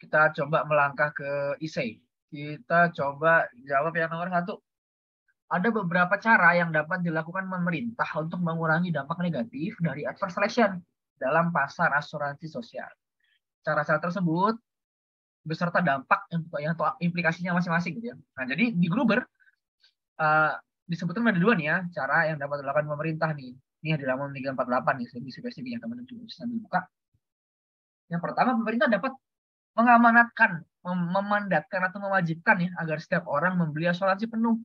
Kita coba melangkah ke ISEI. Kita coba jawab yang nomor satu. Ada beberapa cara yang dapat dilakukan pemerintah untuk mengurangi dampak negatif dari adverse selection dalam pasar asuransi sosial. Cara-cara tersebut beserta dampak yang implikasinya masing-masing gitu ya. Nah, jadi di Gruber disebutkan ada dua nih ya cara yang dapat dilakukan pemerintah nih. Ini di halaman 348 nih, lebih spesifiknya teman-teman juga bisa dibuka. Yang pertama, pemerintah dapat mengamanatkan, memandatkan atau mewajibkan ya agar setiap orang membeli asuransi penuh.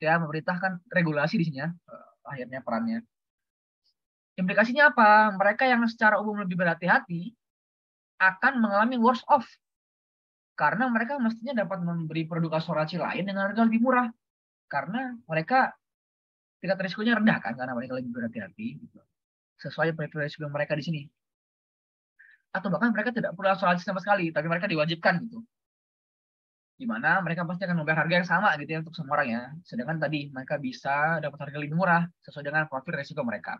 Ya, pemerintah kan regulasi di sini ya, akhirnya perannya. Implikasinya apa? Mereka yang secara umum lebih berhati-hati akan mengalami worse off karena mereka mestinya dapat memberi produk asuransi lain dengan harga lebih murah karena mereka tingkat risikonya rendah kan karena mereka lebih berhati-hati gitu. Sesuai risiko mereka di sini. Atau bahkan mereka tidak perlu asuransi sama sekali, tapi mereka diwajibkan gitu. Di mana mereka pasti akan membayar harga yang sama gitu ya untuk semua orang ya. Sedangkan tadi mereka bisa dapat harga lebih murah sesuai dengan profil risiko mereka.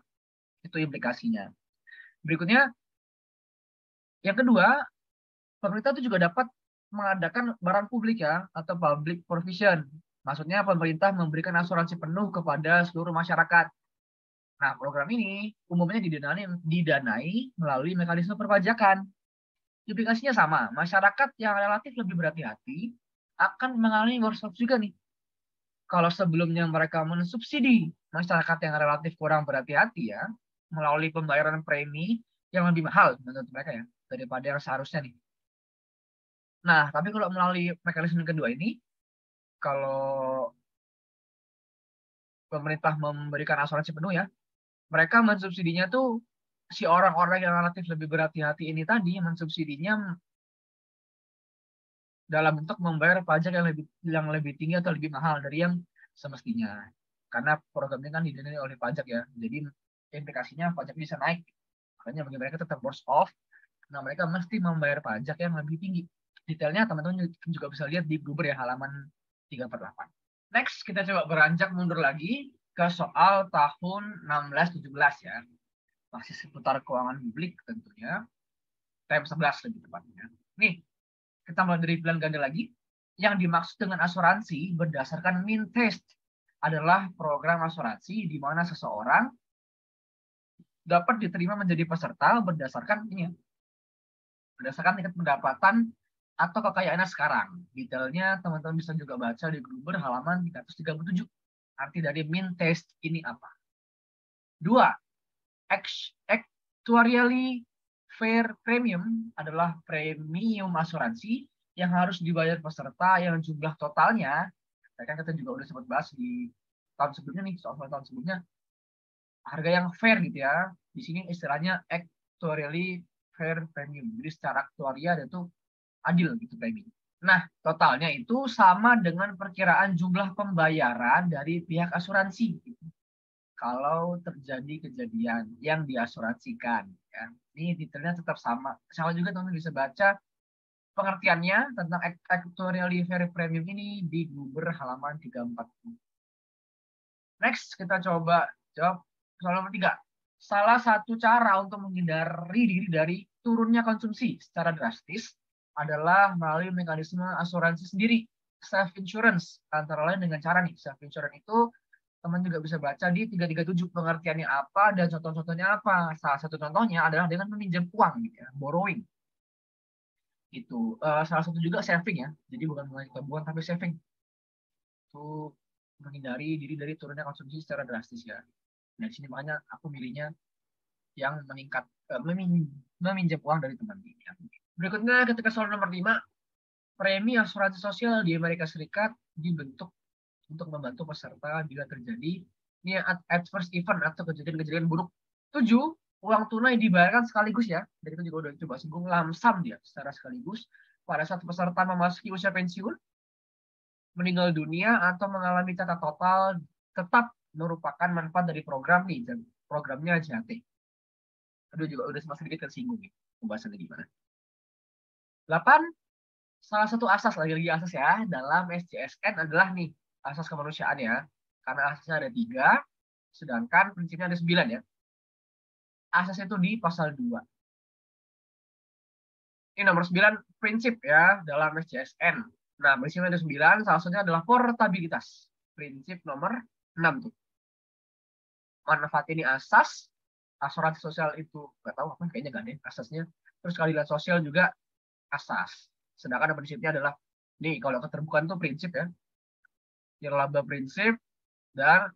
Itu implikasinya. Berikutnya, yang kedua, pemerintah itu juga dapat mengadakan barang publik ya atau public provision. Maksudnya pemerintah memberikan asuransi penuh kepada seluruh masyarakat. Nah, program ini umumnya didanai melalui mekanisme perpajakan. Implikasinya sama, masyarakat yang relatif lebih berhati-hati akan mengalami worse off juga nih. Kalau sebelumnya mereka mensubsidi masyarakat yang relatif kurang berhati-hati ya, melalui pembayaran premi yang lebih mahal menurut mereka ya, daripada yang seharusnya nih. Nah, tapi kalau melalui mekanisme kedua ini, kalau pemerintah memberikan asuransi penuh ya, mereka mensubsidinya tuh si orang-orang yang relatif lebih berhati-hati ini tadi mensubsidinya dalam bentuk membayar pajak yang lebih tinggi atau lebih mahal dari yang semestinya. Karena program ini kan didanai oleh pajak ya. Jadi implikasinya pajak bisa naik. Makanya bagi mereka tetap worse off. Nah, mereka mesti membayar pajak yang lebih tinggi. Detailnya teman-teman juga bisa lihat di Gruber ya halaman 348. Next, kita coba beranjak mundur lagi ke soal tahun 16-17 ya. Masih seputar keuangan publik tentunya. Tab 11 lebih tepatnya. Nih, kita mulai dari pilihan ganda lagi. Yang dimaksud dengan asuransi berdasarkan mean test adalah program asuransi di mana seseorang dapat diterima menjadi peserta berdasarkan ini ya, berdasarkan tingkat pendapatan atau kekayaannya sekarang. Detailnya teman-teman bisa juga baca di Gruber halaman 337. Arti dari mean test ini apa? Dua, actuarially fair premium adalah premium asuransi yang harus dibayar peserta yang jumlah totalnya, kan kita juga udah sempat bahas di tahun sebelumnya nih, soal tahun sebelumnya, harga yang fair gitu ya. Di sini istilahnya actuarially fair premium. Jadi secara aktuaria itu adil gitu premi. Nah, totalnya itu sama dengan perkiraan jumlah pembayaran dari pihak asuransi. Gitu. Kalau terjadi kejadian yang diasuransikan. Ya. Ini detailnya tetap sama. Sama juga teman-teman bisa baca pengertiannya tentang actuarially fair premium ini di Gruber halaman 340. Next, kita coba jawab soal nomor 3. Salah satu cara untuk menghindari diri dari turunnya konsumsi secara drastis adalah melalui mekanisme asuransi sendiri, self insurance. Antara lain dengan cara nih, self insurance itu teman juga bisa baca di 337 pengertiannya apa dan contoh-contohnya apa. Salah satu contohnya adalah dengan meminjam uang gitu ya, borrowing. Itu salah satu juga saving ya. Jadi bukan mengalami tabungan tapi saving. Itu menghindari diri dari turunnya konsumsi secara drastis ya. Nah, di sini makanya aku milihnya yang meningkat meminjam uang dari teman ya. Berikutnya ketika soal nomor 5, premi asuransi sosial di Amerika Serikat dibentuk untuk membantu peserta bila terjadi ini adverse event atau kejadian-kejadian buruk. 7, uang tunai dibayarkan sekaligus ya. Jadi itu juga udah coba singgung lamsam dia secara sekaligus pada saat peserta memasuki usia pensiun, meninggal dunia atau mengalami cacat total tetap merupakan manfaat dari program nih, programnya JHT. Aduh juga udah sedikit tersinggung nih pembahasannya gimana. 8, salah satu asas lagi asas ya dalam SJSN adalah nih asas kemanusiaan ya. Karena asasnya ada 3, sedangkan prinsipnya ada 9 ya. Asas itu di pasal 2. Ini nomor 9 prinsip ya dalam SJSN. Nah, prinsip nomor 9 salah satunya adalah portabilitas. Prinsip nomor 6 tuh. Manfaat ini asas, asuransi sosial itu nggak tahu apa kayaknya nggak ada asasnya. Terus keadilan sosial juga asas. Sedangkan prinsipnya adalah nih kalau keterbukaan itu prinsip ya. Nirlaba prinsip dan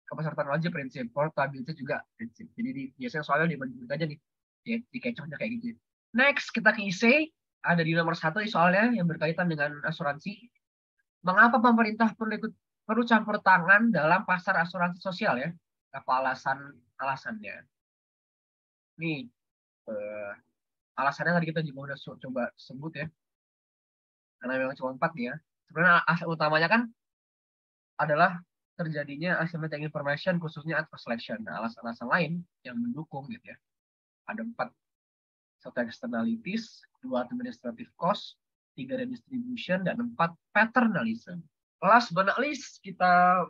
kepesertaan wajib prinsip. Portabilitas juga prinsip. Jadi biasanya soalnya dibagi aja nih. Ya, dikecohnya kayak gitu. Next, kita ke IC. Ada di nomor 1 soalnya yang berkaitan dengan asuransi. Mengapa pemerintah perlu campur tangan dalam pasar asuransi sosial ya? Apa alasannya? Nih, alasannya tadi kita juga udah coba sebut ya. Karena memang cuma 4 nih ya. Sebenarnya asal utamanya kan adalah terjadinya asymmetric information khususnya adverse selection. Nah, alasan-alasan lain yang mendukung gitu ya. Ada 4. 1 externalities, 2 administrative cost, 3 redistribution, dan 4 paternalism. Last but not least, kita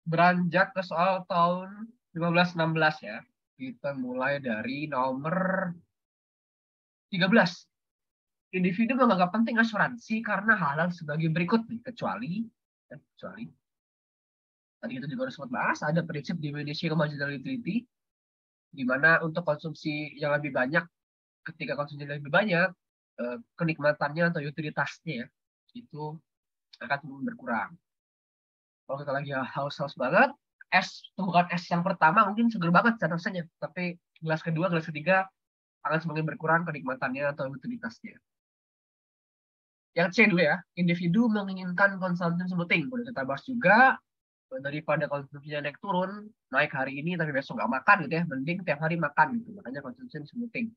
beranjak ke soal tahun 1516 ya. Kita mulai dari nomor 13. Individu menganggap penting asuransi karena hal-hal sebagai berikut nih, kecuali tadi kita juga harus bahas ada prinsip diminishing marginality di mana untuk konsumsi yang lebih banyak ketika konsumsi yang lebih banyak kenikmatannya atau utilitasnya itu akan berkurang. Kalau kita lagi haus-haus banget, bukan es yang pertama mungkin seger banget rasanya, tapi gelas kedua, gelas ketiga akan semakin berkurang kenikmatannya atau utilitasnya. Yang C dulu ya, individu menginginkan konsumsi smoothing. Boleh kita bahas juga, daripada konsumsinya naik turun, naik hari ini tapi besok nggak makan gitu ya, mending tiap hari makan gitu, makanya konsumsi smoothing.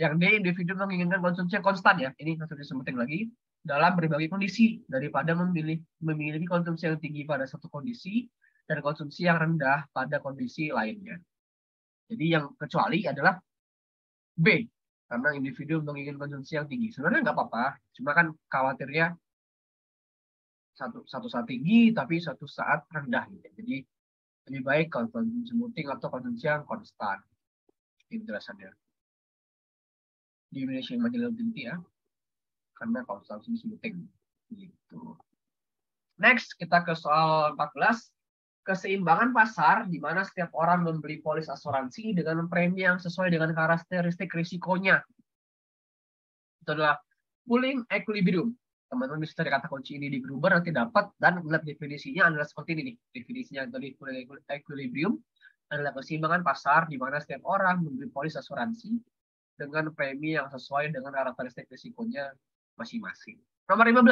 Yang D, individu menginginkan konsumsi yang konstan ya, ini konsumsi smoothing lagi, dalam berbagai kondisi, daripada memiliki konsumsi yang tinggi pada satu kondisi, dan konsumsi yang rendah pada kondisi lainnya. Jadi yang kecuali adalah B, karena individu menginginkan konsumsi yang tinggi. Sebenarnya nggak apa-apa, cuma kan khawatirnya satu saat tinggi, tapi satu saat rendah. Gitu. Jadi lebih baik konsumsi smoothing atau konsumsi yang konstan. Ini penjelasannya. Diminishing marginality ya, karena konsumsi smoothing. Gitu. Next, kita ke soal 14. Keseimbangan pasar, di mana setiap orang membeli polis asuransi dengan premi yang sesuai dengan karakteristik risikonya. Itu adalah pooling equilibrium. Teman-teman bisa cari kata kunci ini di Gruber, nanti dapat, dan lihat definisinya adalah seperti ini nih. Definisinya dari pooling equilibrium adalah keseimbangan pasar, di mana setiap orang membeli polis asuransi dengan premi yang sesuai dengan karakteristik risikonya masing-masing. Nomor 15.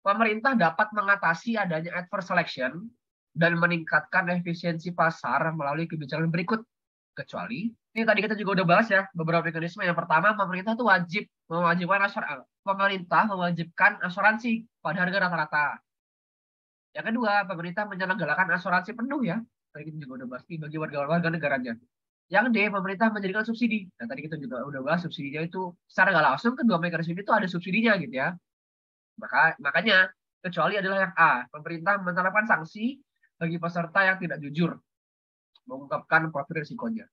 Pemerintah dapat mengatasi adanya adverse selection dan meningkatkan efisiensi pasar melalui kebijakan berikut. Kecuali, ini tadi kita juga udah bahas ya, beberapa mekanisme. Yang pertama, pemerintah tuh mewajibkan asuransi pada harga rata-rata. Yang kedua, pemerintah menyelenggarakan asuransi penuh ya. Tadi kita juga udah bahas bagi warga negaranya. Yang D, pemerintah menjadikan subsidi. Nah, tadi kita juga udah bahas subsidinya itu secara nggak langsung kedua mekanisme itu ada subsidinya gitu ya. Makanya kecuali adalah yang A, pemerintah menerapkan sanksi bagi peserta yang tidak jujur mengungkapkan profil risikonya.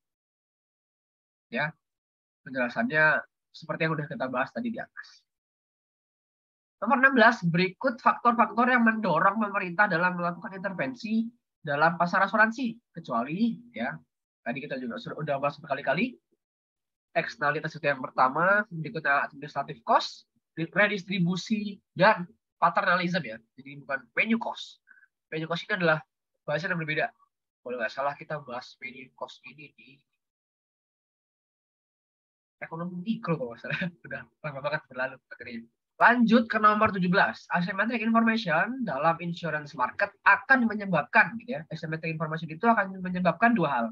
Ya, penjelasannya seperti yang sudah kita bahas tadi di atas. Nomor 16, berikut faktor-faktor yang mendorong pemerintah dalam melakukan intervensi dalam pasar asuransi. Kecuali, ya, tadi kita juga sudah bahas berkali-kali, eksternalitas itu yang pertama, berikutnya administrative cost, redistribusi, dan paternalism ya. Jadi bukan venue cost. Venue cost ini adalah bahasa yang berbeda. Kalau nggak salah kita bahas venue cost ini di ekonomi mikro kalau nggak salah. Udah lama banget berlalu akhirnya. Lanjut ke nomor 17. Asymmetric information dalam insurance market akan menyebabkan, gitu ya, asymmetric information itu akan menyebabkan dua hal.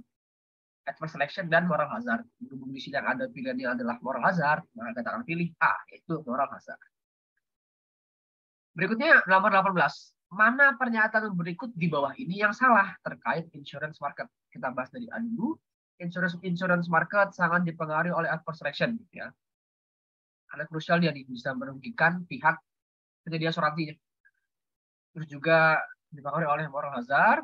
Adverse selection dan moral hazard. Berhubung di sini yang ada pilihannya adalah moral hazard, maka kita akan pilih A, yaitu moral hazard. Berikutnya nomor 18. Mana pernyataan berikut di bawah ini yang salah terkait insurance market? Kita bahas dari A dulu. Insurance market sangat dipengaruhi oleh adverse selection, gitu ya. Karena krusial dia bisa merugikan pihak penyedia asuransinya. Terus juga dipengaruhi oleh moral hazard.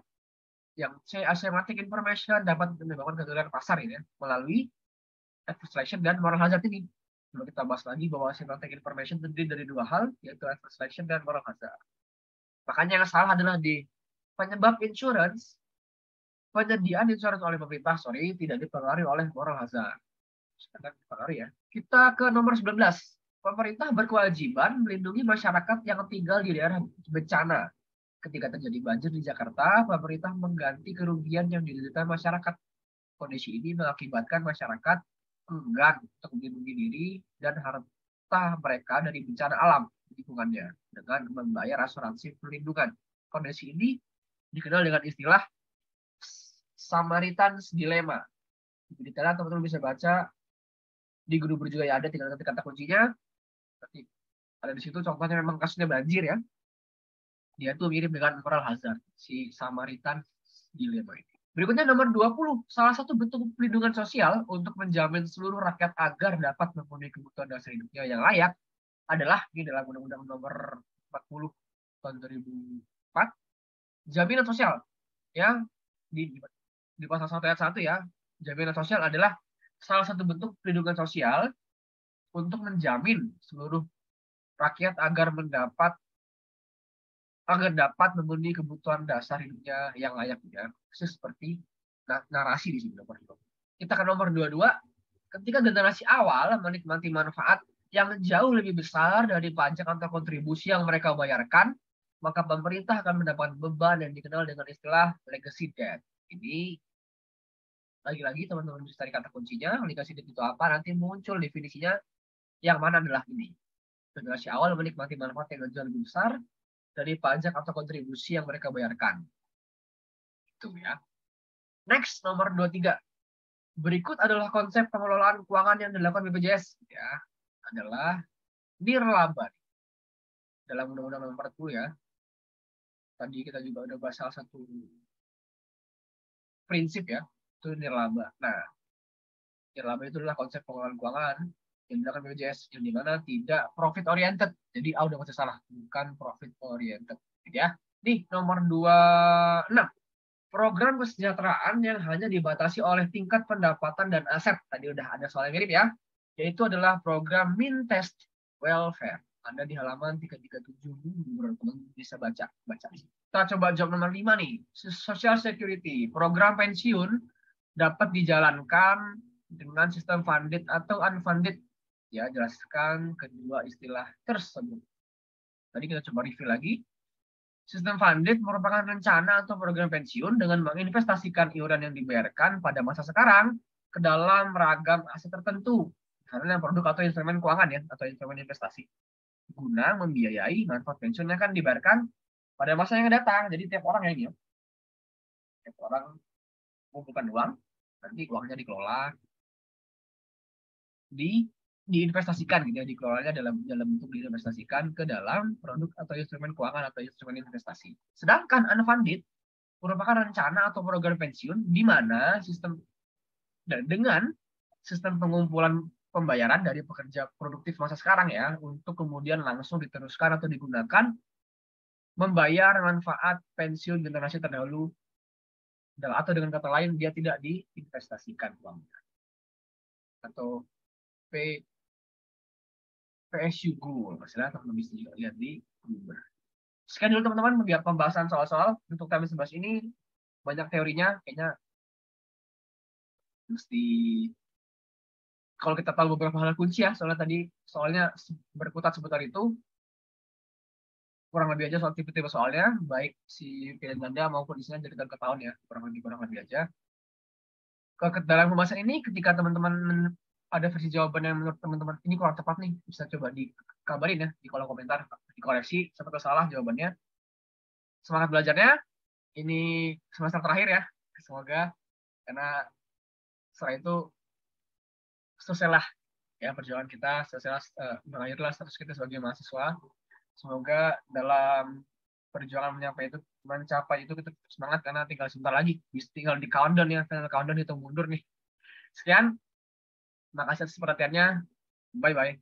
Yang C, asymmetric information dapat menyebabkan kegagalan pasar ini ya, melalui adverse selection dan moral hazard ini. Coba kita bahas lagi bahwa semiotic information terdiri dari dua hal, yaitu adverse selection dan moral hazard. Makanya yang salah adalah di penyebab insurance, penyediaan insurance oleh pemerintah, tidak dipengaruhi oleh moral hazard. Dipengaruhi ya. Kita ke nomor 19. Pemerintah berkewajiban melindungi masyarakat yang tinggal di daerah bencana. Ketika terjadi banjir di Jakarta, pemerintah mengganti kerugian yang diderita masyarakat. Kondisi ini mengakibatkan masyarakat enggan untuk melindungi diri dan harta mereka dari bencana alam di lingkungannya dengan membayar asuransi perlindungan. Kondisi ini dikenal dengan istilah Samaritan's Dilemma. Di dalam teman-teman bisa baca di Google juga ya, ada tinggal ketik kata kuncinya. Nanti ada di situ contohnya, memang kasusnya banjir ya. Dia tuh mirip dengan moral hazard, si Samaritan's Dilemma ini. Berikutnya nomor 20. Salah satu bentuk pelindungan sosial untuk menjamin seluruh rakyat agar dapat memenuhi kebutuhan dasar hidupnya yang layak adalah di dalam Undang-Undang nomor 40 tahun 2004, jaminan sosial. Ya, di pasal 1 ayat 1 ya, jaminan sosial adalah salah satu bentuk pelindungan sosial untuk menjamin seluruh rakyat agar dapat memenuhi kebutuhan dasar hidupnya yang layak ya. Seperti narasi di sini nomor 2. Kita ke nomor 22. Ketika generasi awal menikmati manfaat yang jauh lebih besar dari pajak atau kontribusi yang mereka bayarkan, maka pemerintah akan mendapatkan beban yang dikenal dengan istilah legacy debt. Ini lagi-lagi teman-teman bisa cari kata kuncinya, legacy debt itu apa, nanti muncul definisinya, yang mana adalah ini. Generasi awal menikmati manfaat yang jauh lebih besar dari pajak atau kontribusi yang mereka bayarkan. Itu ya. Next, nomor 23. Berikut adalah konsep pengelolaan keuangan yang dilakukan BPJS. Ya, adalah nirlaba. Dalam Undang-Undang nomor 40 ya. Tadi kita juga udah bahas salah satu prinsip ya, itu nirlaba. Nah, nirlaba itu adalah konsep pengelolaan keuangan yang dilakukan BPJS, yang dimana tidak profit oriented. Jadi udah masih salah, bukan profit oriented. Ya. Nih nomor 26. Program kesejahteraan yang hanya dibatasi oleh tingkat pendapatan dan aset. Tadi udah ada soal yang mirip ya. Yaitu adalah program Mintest Welfare. Ada di halaman 337, teman-teman bisa baca. Kita coba jawab nomor 5 nih. Social Security. Program pensiun dapat dijalankan dengan sistem funded atau unfunded. Ya, jelaskan kedua istilah tersebut. Tadi kita coba review lagi. Sistem funded merupakan rencana atau program pensiun dengan menginvestasikan iuran yang dibayarkan pada masa sekarang ke dalam ragam aset tertentu, misalnya produk atau instrumen keuangan ya, atau instrumen investasi, guna membiayai manfaat pensiun yang akan dibayarkan pada masa yang datang. Jadi tiap orang ya, tiap orang mengumpulkan uang, nanti uangnya dikelola, diinvestasikan gitu ya, dikelolanya dalam bentuk diinvestasikan ke dalam produk atau instrumen keuangan atau instrumen investasi. Sedangkan unfunded merupakan rencana atau program pensiun di mana dengan sistem pengumpulan pembayaran dari pekerja produktif masa sekarang ya, untuk kemudian langsung diteruskan atau digunakan membayar manfaat pensiun generasi terdahulu, atau dengan kata lain dia tidak diinvestasikan uangnya, atau PSU Goal. Masalah teman-teman bisa juga lihat di Google. Sekian dulu teman-teman biar pembahasan soal-soal untuk kami 11 ini, banyak teorinya, kayaknya mesti kalau kita tahu beberapa hal kunci ya, soalnya berkutat seputar itu, kurang lebih aja soal tipe-tipe soalnya, baik si pilihan ganda maupun isinya dari tahun ke tahun ya, kurang lebih aja. Ke dalam pembahasan ini, ketika teman-teman ada versi jawaban yang menurut teman-teman ini kurang tepat nih, bisa coba dikabarin ya di kolom komentar, dikoreksi siapa salah jawabannya. Semangat belajarnya, ini semester terakhir ya, semoga, karena setelah itu selesailah ya perjuangan kita, berakhirlah status kita sebagai mahasiswa. Semoga dalam perjuangan mencapai itu kita semangat, karena tinggal sebentar lagi, tinggal di countdown ya, countdown hitung mundur nih. Sekian, terima kasih atas perhatiannya, bye bye.